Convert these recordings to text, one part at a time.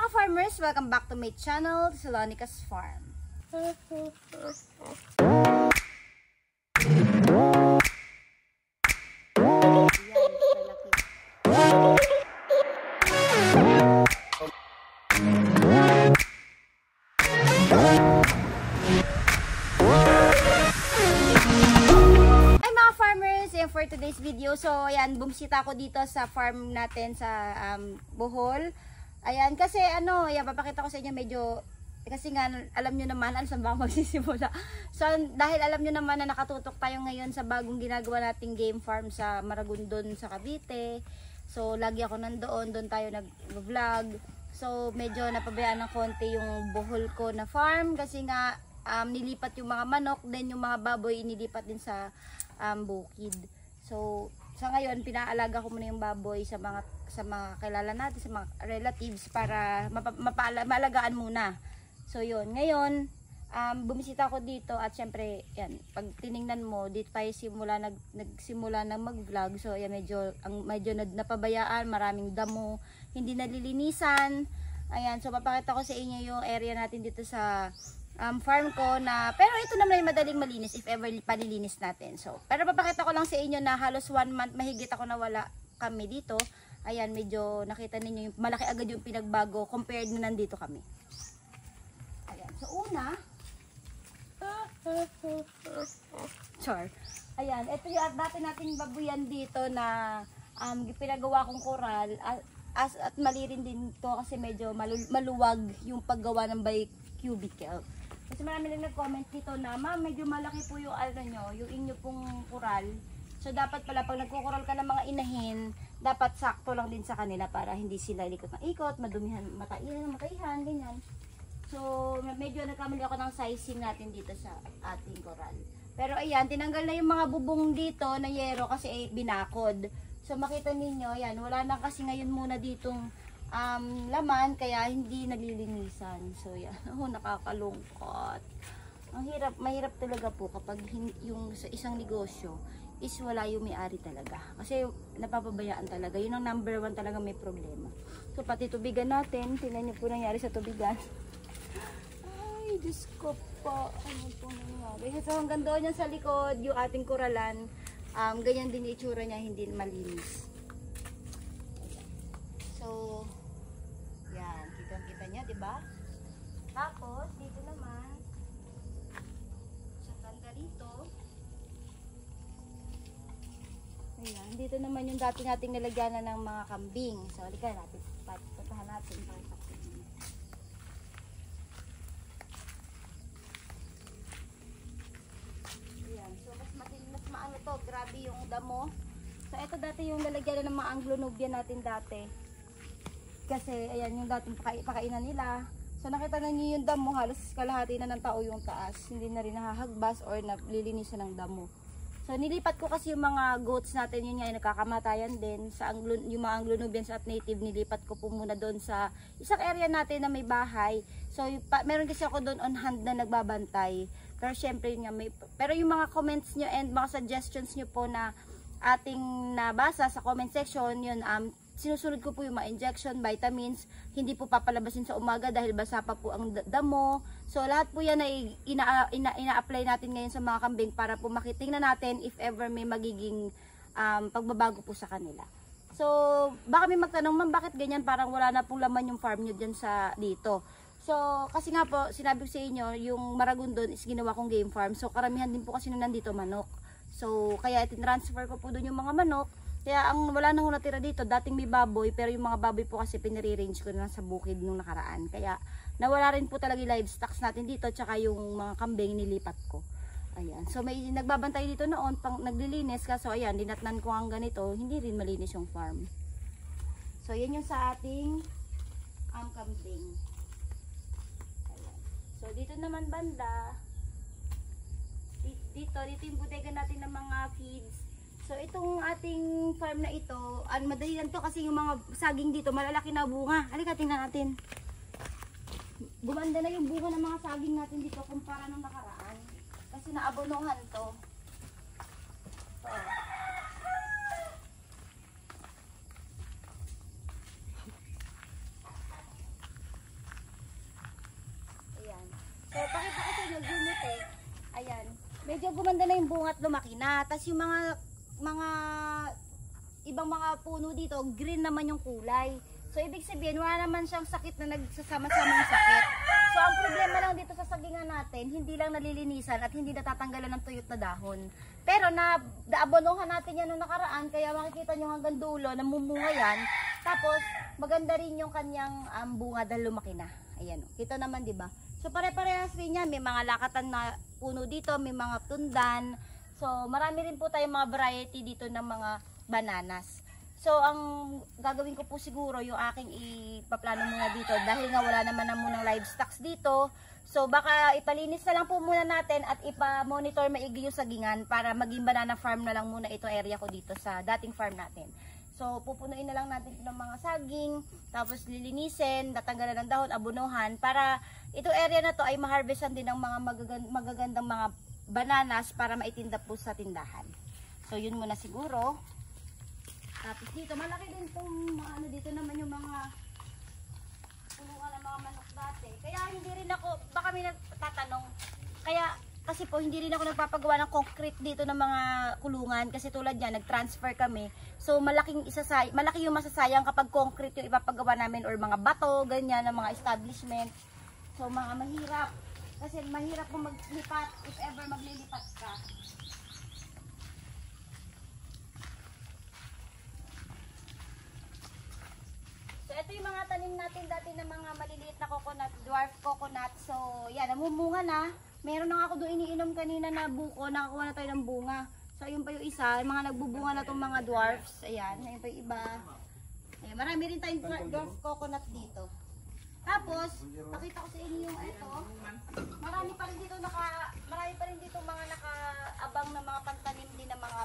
mga farmers, welcome back to my channel, Salonica's Farm. For today's video, so ayan, bumisita ako dito sa farm natin sa Bohol. Ayan, kasi ano, ayan, papakita ko sa inyo medyo, kasi nga alam nyo naman, saan ba magsisimula. So dahil alam nyo naman na nakatutok tayo ngayon sa bagong ginagawa nating game farm sa Maragondon sa Cavite. So lagi ako nandoon, doon tayo nag-vlog. So medyo napabayaan ng konti yung Bohol ko na farm kasi nga nilipat yung mga manok, then yung mga baboy inilipat din sa bukid. So sa ngayon pinaalaga ko muna yung baboy sa mga kilala natin, sa mga relatives para maalagaan muna. So yun, ngayon bumisita ako dito at syempre yan, pag tiningnan mo dito tayo nagsimula ng mag-vlog. So yan, medyo napabayaan, maraming damo, hindi nalilinisan. Ayan, so papakita ko sa inyo yung area natin dito sa farm ko na, pero ito naman ay madaling malinis if ever palilinis natin. So, pero papakita ko lang sa inyo na halos 1 month mahigit ako nawala kami dito. Ayan, medyo nakita ninyo yung malaki agad yung pinagbago compared na nandito kami. Ayan, so una, ayan, ito yung dati nating babuyan dito na pinagawa kong koral at mali rin din to kasi medyo maluwag yung paggawa ng by cubicle. Kasi marami lang nag-comment dito na, ma'am, medyo malaki po yung yung inyo pong koral. So dapat pala pag nagkukural ka ng mga inahin, dapat sakto lang din sa kanila para hindi sila ikot ng ikot, madumihan, matayihan, ganyan. So medyo nagkamali ako ng sizing natin dito sa ating koral. Pero ayan, tinanggal na yung mga bubong dito na yero kasi binakod. So makita ninyo, yan, wala na kasi ngayon muna ditong laman kaya hindi nalilinisan. So yan, nakakalungkot. Mahirap talaga po kapag yung sa isang negosyo is wala yung may-ari talaga. Kasi napapabayaan talaga. Yun ang number 1 talaga may problema. So pati tubigan natin, tingnan niyo po nangyari sa tubigan. Ay, Diyos ko po. Ano po nangyari? So hanggang doon yan sa likod, yung ating kuralan, ganyan din yung itsura niya, hindi malinis. So kita niya, 'di ba? Tapos dito naman sa banda rito. Ayan, dito naman yung dati nating nilagyanan ng mga kambing. So halika natin, patahan natin para pakita. Ayan, so mas maano to, grabe yung damo. So ito dati yung lalagyan ng mga Anglo-Nubian natin dati. Kasi ayan yung dating pakainan nila. So nakita na niyo yung damo, halos kalahati na ng tao yung taas. Hindi na rin nahahagbas or nalilinisan ng damo. So nilipat ko kasi yung mga goats natin, yun nga ay nakakamatayan din. Yung mga Anglo-Nubians at native, nilipat ko po muna doon sa isang area natin na may bahay. So meron kasi ako doon on hand na nagbabantay. Pero syempre yun nga, pero yung mga comments nyo and mga suggestions nyo po na ating nabasa sa comment section, yun sinusunod ko po yung mga injection, vitamins, hindi po papalabasin sa umaga dahil basa pa po ang damo. So lahat po yan ay ina-apply natin ngayon sa mga kambing para po makitingnan natin if ever may magiging pagbabago po sa kanila. So baka may magtanong, ma'am, bakit ganyan, parang wala na pong laman yung farm nyo dyan dito. So kasi nga po, sinabi ko sa inyo, yung Maragondon is ginawa kong game farm. So karamihan din po kasi na nandito manok. So kaya itin-transfer ko po doon yung mga manok. Kaya wala nang natira dito, dating may baboy, pero yung mga baboy po kasi pinire-range ko na sa bukid nung nakaraan. Kaya nawala rin po talaga yung livestock natin dito, tsaka yung mga kambing nilipat ko. Ayan. So may nagbabantay dito noon, naglilinis, kaso ayan, dinatnan ko ang ganito, hindi rin malinis yung farm. So yan yung sa ating kambing. Ayan. So dito naman banda, dito yung bodega natin ng mga feeds. So itong ating farm na ito, madali lang to kasi yung mga saging dito malalaki na bunga. Halika tingnan natin. Gumanda na yung bunga ng mga saging natin dito kumpara nung nakaraan. Kasi naabonohan to. So, medyo gumanda na yung bunga at lumaki na. Tapos yung mga ibang mga puno dito, green naman yung kulay. So ibig sabihin, wala naman siyang sakit na nagsasama-samang sakit. So ang problema lang dito sa sagingan natin, hindi lang nalilinisan at hindi natatanggalan ng tuyot na dahon. Pero naabonohan natin yan noong nakaraan, kaya makikita nyo hanggang dulo, namumunga yan. Tapos maganda rin yung kanyang bunga dahil lumaki na. Ayan, kita naman, di ba? So pare-parehas rin yan, may mga lakatan na puno dito, may mga tundan. So marami rin po tayong mga variety dito ng mga bananas. So ang gagawin ko po siguro yung aking ipaplano muna dito dahil nga wala naman na munang livestock dito. So baka ipalinis na lang po muna natin at ipa-monitor maigi yung sagingan para maging banana farm na lang muna itong area ko dito sa dating farm natin. So pupunuin na lang natin ng mga saging, tapos lilinisin, tatanggalan ng dahon, abunuhan para itong area na to ay maharvestan din ng mga magagandang mga bananas para maitinda po sa tindahan. So yun muna siguro. Tapos dito, malaki din itong ano, dito naman yung mga punuan ng mga manok dati. Kaya hindi rin ako, baka may nagtatanong, kaya kasi po hindi rin ako nagpapagawa ng concrete dito ng mga kulungan kasi tulad yan, nag-transfer kami. So malaki yung masasayang kapag concrete yung ipapagawa namin or mga bato, ganyan, ng mga establishment. So mga mahirap, kasi mahirap kung maglipat if ever maglilipat ka. Ito yung mga tanim natin dati na mga maliliit na coconut, dwarf coconut. So, yan, namumunga na. Meron na ako doon iniinom kanina na buko, nakakuha na tayo ng bunga. So, ayun pa yung isa, mga nagbubunga na itong mga dwarfs. Ayan, ayun pa yung iba. Ayan, marami rin tayong dwarf coconut dito. Tapos, pakita ko sa inyo yung ito. Marami pa rin dito mga nakaabang na mga pantanim din ng mga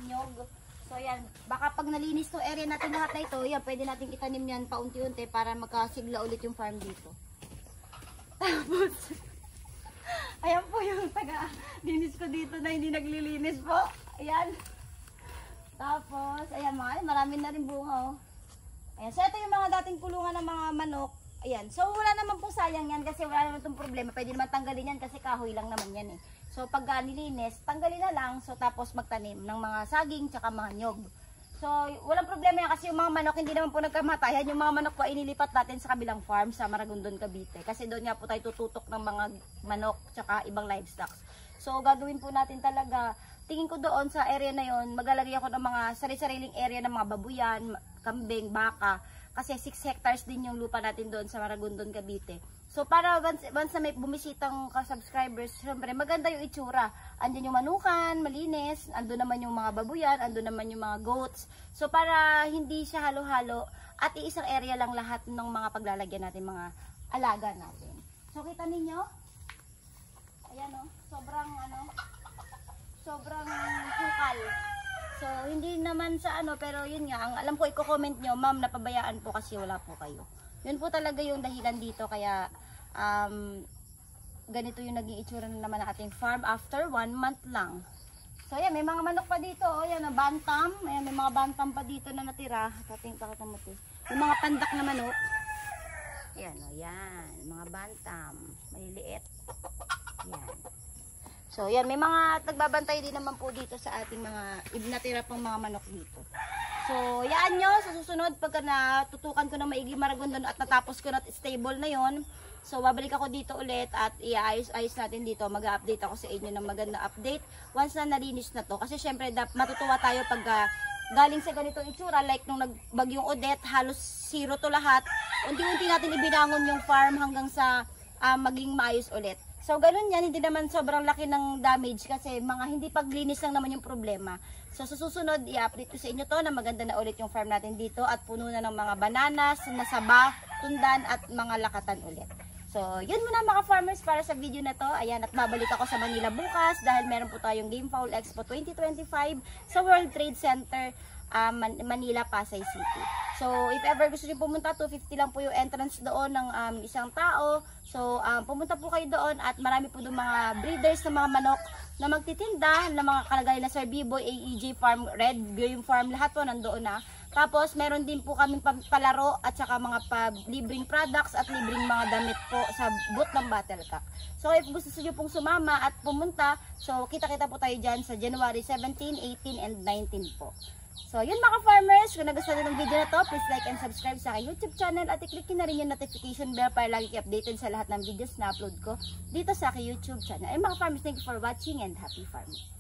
nyog. So yan, baka pag nalinis to area natin lahat na ito, yan, pwede natin itanim yan paunti-unti para magkasigla ulit yung farm dito. Tapos, ayan po yung taga-linis ko dito na hindi naglilinis po. Ayan. Tapos, ayan mga, marami na rin bunga oh. Ayan, so ito yung mga dating kulungan ng mga manok. Ayan, so wala naman po sayang yan kasi wala naman itong problema. Pwede naman tanggalin yan kasi kahoy lang naman yan eh. So pag nilinis, tanggalin na lang. So tapos magtanim ng mga saging tsaka mga nyog. So walang problema yan kasi yung mga manok hindi naman po nagkamatayan. Yung mga manok po inilipat natin sa kabilang farm sa Maragondon, Cavite. Kasi doon nga po tayo tututok ng mga manok tsaka ibang livestock. So gagawin po natin talaga, tingin ko doon sa area na yon, maglalagay ako ng mga sari-sariling area ng mga babuyan, kambing, baka. Kasi 6 hectares din yung lupa natin doon sa Maragondon, Cavite. So para once na may bumisitang ka-subscribers, syempre maganda yung itsura. Andyan yung manukan, malinis, andun naman yung mga babuyan, andun naman yung mga goats. So para hindi siya halo-halo at iisang area lang lahat ng mga paglalagyan natin, mga alaga natin. So kita ninyo, ayan o, sobrang hukal. So hindi naman sa ano, pero yun nga, ang alam ko i-comment nyo, ma'am, napabayaan po kasi wala po kayo. Yun po talaga yung dahilan dito, kaya ganito yung naging itsura na naman ng ating farm after 1 month lang. So ayan, may mga manok pa dito, oh, yan, bantam, ayan, may mga bantam pa dito na natira. Pakita mo ito. Yung mga pandak na manok. Ayan, oh, yan, mga bantam, maliliit. Yan. So yan, may mga nagbabantay din naman po dito sa ating mga natira pang mga manok dito. So, yaan nyo, sa susunod, pagka natutukan ko ng maigi Maragondon at natapos ko na stable na yon, so babalik ako dito ulit at i-ayos natin dito. Mag-update ako sa inyo ng maganda update once na nalinis na to. Kasi syempre, matutuwa tayo pagka galing sa ganitong itsura, like nung nagbagyong Odette, halos zero to lahat. Unti-unti natin ibinangon yung farm hanggang sa maging maayos ulit. So, ganun yan, hindi naman sobrang laki ng damage kasi mga hindi paglinis lang naman yung problema. So, sa susunod, i-update ko sa inyo to na maganda na ulit yung farm natin dito at puno na ng mga bananas, nasaba, tundan at mga lakatan ulit. So, yun muna mga farmers para sa video na to. Ayan, at babalik ako sa Manila bukas dahil meron po tayong Game Fowl Expo 2025 sa World Trade Center, Manila, Pasay City. So, if ever gusto nyo pumunta, 250 lang po yung entrance doon ng isang tao. So, pumunta po kayo doon at marami po doon mga breeders ng mga manok na magtitinda ng mga kalagay na Sir B-Boy, AEJ Farm, Red Game Farm, lahat po nandoon na Tapos meron din po kaming palaro at saka mga libreng products at libreng mga damit po sa booth ng Battlecock. So if gusto niyo pong sumama at pumunta, so kita-kita po tayo dyan sa January 17, 18 and 19 po. So yun mga farmers, kung nagustuhan niyo ng video na to, please like and subscribe sa aking YouTube channel at i-click na rin yung notification bell para lagi kayo updated sa lahat ng videos na upload ko dito sa aking YouTube channel. And mga farmers, thank you for watching and happy farming!